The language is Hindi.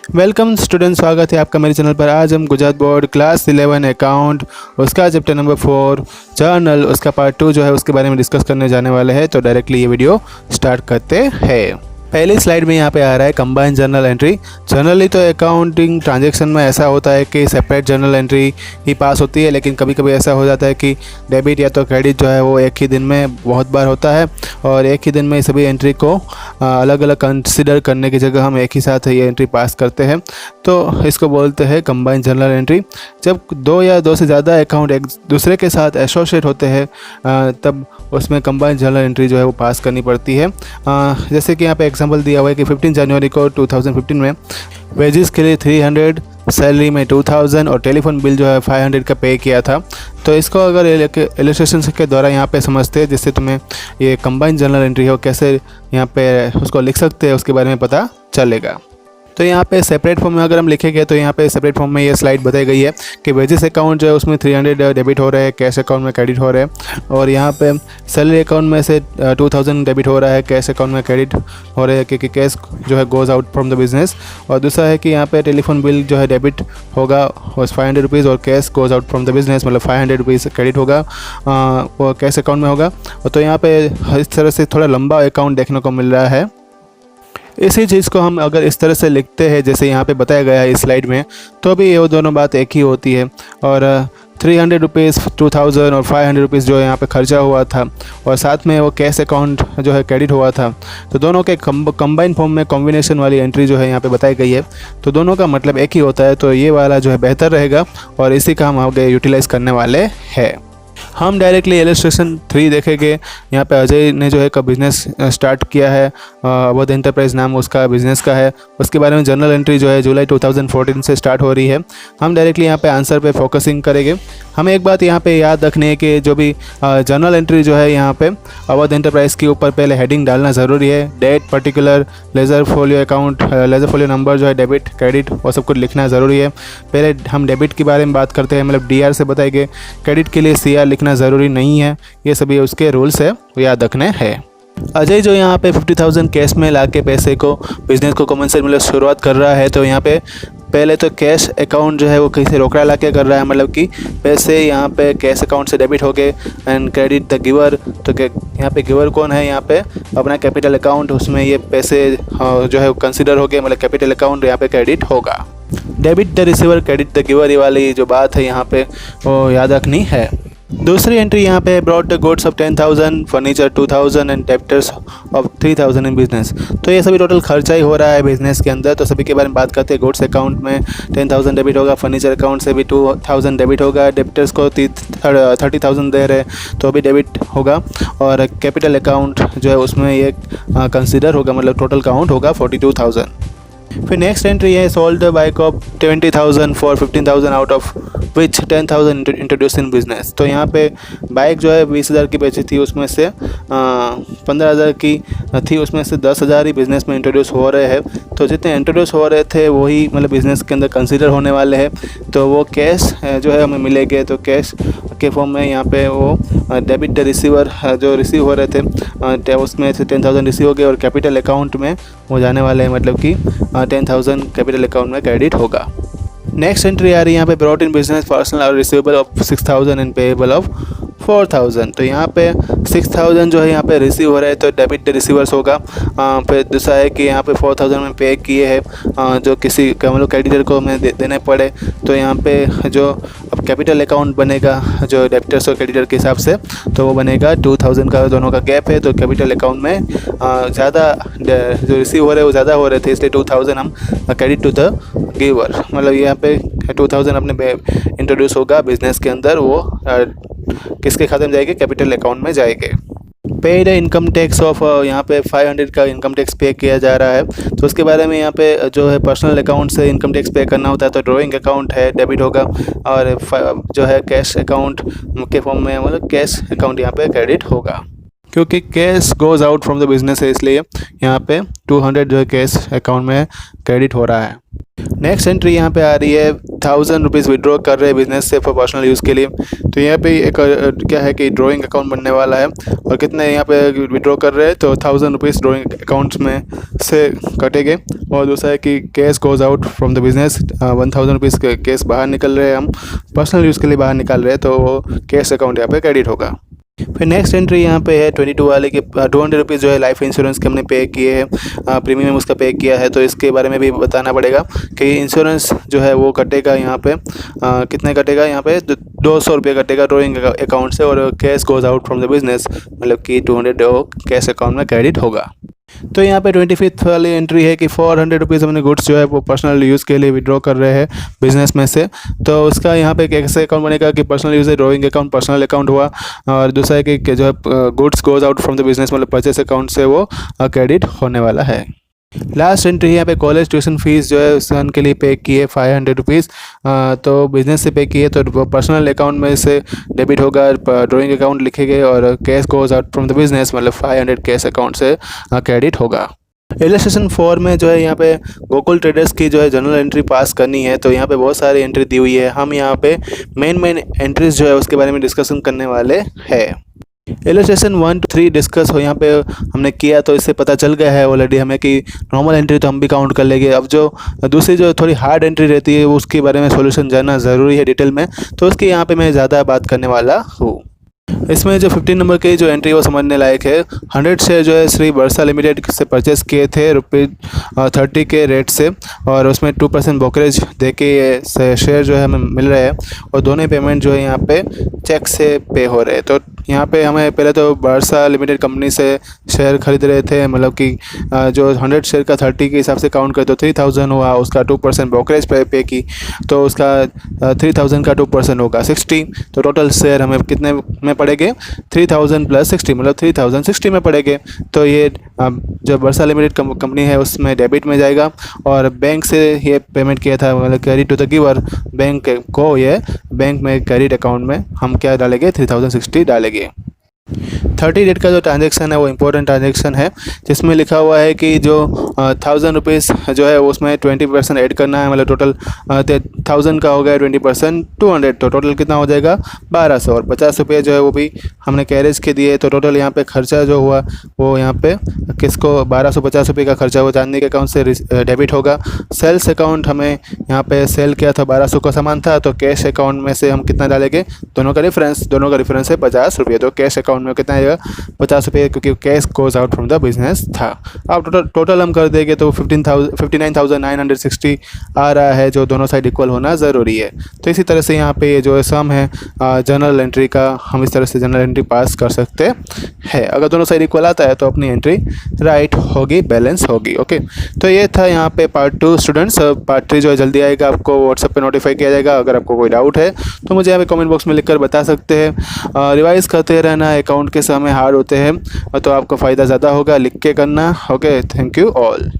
वेलकम स्टूडेंट, स्वागत है आपका मेरे चैनल पर। आज हम गुजरात बोर्ड क्लास 11 अकाउंट उसका चैप्टर नंबर 4 जर्नल उसका पार्ट 2 जो है उसके बारे में डिस्कस करने जाने वाले हैं। तो डायरेक्टली ये वीडियो स्टार्ट करते हैं। पहली स्लाइड में यहाँ पे आ रहा है कंबाइन जर्नल एंट्री। जनरली तो अकाउंटिंग ट्रांजैक्शन में ऐसा होता है कि सेपरेट जर्नल एंट्री ही पास होती है, लेकिन कभी कभी ऐसा हो जाता है कि डेबिट या तो क्रेडिट जो है वो एक ही दिन में बहुत बार होता है और एक ही दिन में सभी एंट्री को अलग अलग कंसिडर करने की जगह हम एक ही साथ ये एंट्री पास करते हैं, तो इसको बोलते हैं कंबाइन जर्नल एंट्री। जब दो या दो से ज़्यादा अकाउंट एक दूसरे के साथ एसोसिएट होते हैं तब उसमें कंबाइन जर्नल एंट्री जो है वो पास करनी पड़ती है। जैसे कि यहाँ पे एग्जांपल दिया हुआ है कि 15 जनवरी को 2015 में वेजेस के लिए 300, सैलरी में 2000 और टेलीफोन बिल जो है 500 का पे किया था। तो इसको अगर इलस्ट्रेशन के द्वारा यहाँ पे समझते हैं, जिससे तुम्हें ये कंबाइन जर्नल एंट्री हो कैसे यहाँ पे उसको लिख सकते हैं उसके बारे में पता चलेगा। तो यहाँ पे सेपरेट फॉर्म में अगर हम लिखेंगे तो यहाँ पे सेपरेट फॉर्म में ये स्लाइड बताई गई है कि वेजेस अकाउंट जो है उसमें 300 डेबिट हो रहे हैं, कैश अकाउंट में क्रेडिट हो रहे हैं, और यहाँ पे सैलरी अकाउंट में से 2000 डेबिट हो रहा है, कैश अकाउंट में क्रेडिट हो रहे हैं क्योंकि कैश जो है goes out from the business. और दूसरा है कि यहाँ पे टेलीफोन बिल जो है डेबिट होगा उस 500 रुपीज़ और cash goes out from the business, मतलब 500 रुपीज़ क्रेडिट होगा वो कैश अकाउंट में होगा। तो यहाँ पे इस तरह से थोड़ा लंबा अकाउंट देखने को मिल रहा है। इसी चीज़ को हम अगर इस तरह से लिखते हैं जैसे यहाँ पे बताया गया है इस स्लाइड में, तो भी ये दोनों बात एक ही होती है। और 300 रुपीज़ 2000 और 500 रुपीज़ जो है यहाँ पे खर्चा हुआ था और साथ में वो कैश अकाउंट जो है क्रेडिट हुआ था, तो दोनों के कंबाइन फॉर्म में कॉम्बिनेशन वाली एंट्री जो है यहाँ पे बताई गई है, तो दोनों का मतलब एक ही होता है। तो ये वाला जो है बेहतर रहेगा और इसी का हम आगे यूटिलाइज़ करने वाले हैं। हम डायरेक्टली इलस्ट्रेशन 3 देखेंगे। यहाँ पे अजय ने जो है का बिज़नेस स्टार्ट किया है, अवध एंटरप्राइज नाम उसका बिज़नेस का है। उसके बारे में जर्नल एंट्री जो है जुलाई 2014 से स्टार्ट हो रही है। हम डायरेक्टली यहाँ पे आंसर पे फोकसिंग करेंगे। हमें एक बात यहाँ पे याद रखनी है कि जो भी जर्नल एंट्री जो है यहाँ पे अवध एंटरप्राइज़ के ऊपर पहले हेडिंग डालना ज़रूरी है। Date, particular, ledger folio account, ledger folio number जो है डेबिट, क्रेडिट, वो सब कुछ लिखना ज़रूरी है। पहले हम डेबिट के बारे में बात करते हैं, मतलब DR से बताएंगे। क्रेडिट के लिए CR लिखना ज़रूरी नहीं है। ये सभी उसके रूल्स है, वो याद रखने हैं। अजय जो यहाँ पे 50,000 कैश में लाके पैसे को बिज़नेस को कमर्शियल मतलब शुरुआत कर रहा है, तो यहाँ पे पहले तो कैश अकाउंट जो है वो कहीं से रोकड़ा ला के कर रहा है, मतलब कि पैसे यहाँ पे कैश अकाउंट से डेबिट हो गए एंड क्रेडिट द गिवर। तो यहाँ पे गिवर कौन है, यहाँ पे अपना कैपिटल अकाउंट, उसमें ये पैसे जो है कंसिडर हो गए, मतलब कैपिटल अकाउंट यहाँ पे क्रेडिट होगा। Debit the receiver, credit the giver, ये वाली जो बात है यहाँ पे वो याद रखनी है। दूसरी एंट्री यहाँ पे brought the goods of 10,000, furniture 2,000 and debtors of 3,000 in business. तो ये सभी टोटल खर्चा ही हो रहा है बिजनेस के अंदर। तो सभी के बारे में बात करते हैं। गुड्स अकाउंट में 10,000 डेबिट होगा, फर्नीचर अकाउंट से भी 2,000 डेबिट होगा, डेब्टर्स को 30,000 दे रहे तो भी डेबिट होगा, और कैपिटल अकाउंट जो है उसमें ये कंसिडर होगा, मतलब टोटल काउंट होगा 42,000। फिर नेक्स्ट एंट्री है sold the bike of 20,000 for 15,000 out of which 10,000 introduce in business. तो यहाँ पे बाइक जो है 20,000 की बेची थी, उसमें से 15,000 की थी, उसमें से 10,000 ही बिज़नेस में इंट्रोड्यूस हो रहे हैं। तो जितने इंट्रोड्यूस हो रहे थे वही मतलब बिज़नेस के अंदर कंसिडर होने वाले हैं। तो वो कैश जो है हमें मिलेंगे, तो कैश के फॉर्म में यहाँ पे वो डेबिट द रिसीवर जो रिसीव हो रहे थे उसमें से 10,000 रिसीव हो गए और कैपिटल अकाउंट में वो जाने वाले हैं, मतलब कि 10,000 कैपिटल अकाउंट में क्रेडिट होगा। नेक्स्ट एंट्री आ रही है यहाँ पे ब्रॉट इन बिजनेस पर्सनल और receivable of 6,000 and payable of 4,000। तो यहाँ पे 6,000 जो है यहाँ पे रिसीव हो रहा है तो डेबिट द रिसीवर्स होगा। फिर दूसरा है कि यहाँ पे 4,000 में पे किए हैं जो किसी मतलब क्रेडिटर को हमें देने पड़े, तो यहाँ पे जो अब कैपिटल अकाउंट बनेगा जो डेबिटर्स और क्रेडिटर के हिसाब से, तो वो बनेगा 2,000 का, दोनों का गैप है। तो कैपिटल अकाउंट में ज़्यादा जो रिसीव हो रहे हैं वो ज़्यादा हो रहे थे, इसलिए 2,000 हम क्रेडिट टू द गिवर, मतलब यहाँ पे 2,000 अपने इंट्रोड्यूस होगा बिजनेस के अंदर, वो किसके खाते में जाएंगे, कैपिटल अकाउंट में जाएंगे। पेड इनकम टैक्स ऑफ यहाँ पे 500 का इनकम टैक्स पे किया जा रहा है। तो उसके बारे में यहाँ पे जो है पर्सनल अकाउंट से इनकम टैक्स पे करना होता है, तो ड्राइंग अकाउंट है डेबिट होगा, और जो है कैश अकाउंट के फॉर्म में मतलब कैश अकाउंट यहाँ पे क्रेडिट होगा। क्योंकि cash goes out from the business है, इसलिए यहाँ पे 200 जो है कैश अकाउंट में क्रेडिट हो रहा है। नेक्स्ट एंट्री यहाँ पे आ रही है 1000 रुपीज़ विड्रॉ कर रहे हैं बिजनेस से फॉर पर्सनल यूज़ के लिए। तो यहाँ पे एक क्या है कि ड्रॉइंग अकाउंट बनने वाला है और कितने यहाँ पे विड्रॉ कर रहे हैं तो 1000 रुपीज़ ड्रॉइंग अकाउंट्स में से कटेंगे। और दूसरा है कि cash goes out from the business, 1000 rupees cash बाहर निकल रहे हैं, हम पर्सनल यूज़ के लिए बाहर निकाल रहे हैं तो वो कैश अकाउंट यहाँ पे क्रेडिट होगा। फिर नेक्स्ट एंट्री यहाँ पे है 22 वाले के 200 रुपीज़ जो है लाइफ इंश्योरेंस के हमने पे किए हैं, प्रीमियम उसका पे किया है, तो इसके बारे में भी बताना पड़ेगा कि इंश्योरेंस जो है वो कटेगा यहाँ पे कितने कटेगा, यहाँ पे 200 रुपये कटेगा ड्रॉइंग अकाउंट से और cash goes out from the business, मतलब कि 200 कैश अकाउंट में क्रेडिट होगा। तो यहाँ पे 25th वाली एंट्री है कि 400 रुपीज़ हमने गुड्स जो है वो पर्सनल यूज़ के लिए विड्रॉ कर रहे हैं बिजनेस में से। तो उसका यहाँ पे कैसे अकाउंट बनेगा कि पर्सनल यूज़ है, ड्रॉइंग अकाउंट पर्सनल अकाउंट हुआ, और दूसरा है कि जो है goods goes out from the business मतलब परचेस अकाउंट से वो क्रेडिट होने वाला है। लास्ट एंट्री यहाँ पे कॉलेज ट्यूशन फीस जो है सन के लिए पे किए 500 रुपीज़, तो बिजनेस से पे किए तो पर्सनल अकाउंट में से डेबिट होगा, ड्राइंग अकाउंट लिखेंगे और cash goes out from the business मतलब 500 कैश अकाउंट से क्रेडिट होगा। इलस्ट्रेशन 4 में जो है यहाँ पे गोकुल ट्रेडर्स की जो है जनरल एंट्री पास करनी है, तो यहाँ पे बहुत सारी एंट्री दी हुई है। हम यहाँ पे मेन एंट्रीज जो है उसके बारे में डिस्कशन करने वाले हैं। इलस्ट्रेशन 1 to 3 डिस्कस हो यहाँ पे हमने किया, तो इससे पता चल गया है ऑलरेडी हमें कि नॉर्मल एंट्री तो हम भी काउंट कर लेंगे। अब जो दूसरी जो थोड़ी हार्ड एंट्री रहती है उसके बारे में सॉल्यूशन जानना ज़रूरी है डिटेल में, तो उसकी यहाँ पे मैं ज़्यादा बात करने वाला हूँ। इसमें जो 15 नंबर की जो एंट्री वो समझने लायक है। 100 शेयर जो है श्री बरसा लिमिटेड से परचेस किए थे ₹30 के रेट से, और उसमें 2% ब्रोकरेज दे के ये शेयर जो है हमें मिल रहे हैं, और दोनों पेमेंट जो है यहाँ पे चेक से पे हो रहे हैं। तो यहाँ पे हमें पहले तो बरसा लिमिटेड कंपनी से शेयर खरीद रहे थे, मतलब कि जो 100 शेयर का 30 के हिसाब से काउंट करे तो 3000 हुआ, उसका 2% ब्रोकरेज पे की, तो उसका 3000 का 2% होगा 60, तो टोटल शेयर हमें कितने में पड़ेंगे 3000 + 60 मतलब 3060 में पड़ेंगे। तो ये जो बरसा लिमिटेड कंपनी है उसमें डेबिट में जाएगा, और बैंक से ये पेमेंट किया था मतलब credit to the giver, bank को ये बैंक में क्रेडिट अकाउंट में हम क्या डालेंगे 3060 डालेंगे। 30 डेट का जो ट्रांजैक्शन है वो इम्पोर्टेंट ट्रांजैक्शन है, जिसमें लिखा हुआ है कि जो 1000 रुपीज़ जो है उसमें 20% ऐड करना है, मतलब टोटल 1000 का हो गया 20% 200, तो टोटल कितना हो जाएगा 1200, और 50 रुपये जो है वो भी हमने कैरेज के दिए, तो टोटल यहाँ पे खर्चा जो हुआ वो यहाँ पे किसको 1250 रुपये का खर्चा वो चांदी के अकाउंट से डेबिट होगा। सेल्स अकाउंट हमें यहाँ पे सेल किया था 1200 का सामान था, तो कैश अकाउंट में से हम कितना डालेंगे, दोनों का डिफरेंस है 50 रुपये, तो कैश अकाउंट में कितना आएगा 50 रुपये, क्योंकि cash goes out from the business था। अब टोटल हम कर देंगे तो 59,960 आ रहा है, जो दोनों साइड इक्वल होना ज़रूरी है। तो इसी तरह से यहाँ पे ये जो सम है जनरल एंट्री का, हम इस तरह से जनरल एंट्री पास कर सकते हैं। अगर दोनों साइड इक्वल आता है तो अपनी एंट्री राइट होगी, बैलेंस होगी। ओके, तो ये था यहाँ पे पार्ट 2 स्टूडेंट्स। पार्ट 3 जो है जल्दी आएगा, आपको व्हाट्सएप पे नोटिफाई किया जाएगा। अगर आपको कोई डाउट है तो मुझे यहाँ पे कमेंट बॉक्स में लिखकर बता सकते हैं। रिवाइज़ करते रहना, अकाउंट के समय हार्ड होते हैं तो आपको फ़ायदा ज़्यादा होगा, लिख के करना। Okay, thank you all.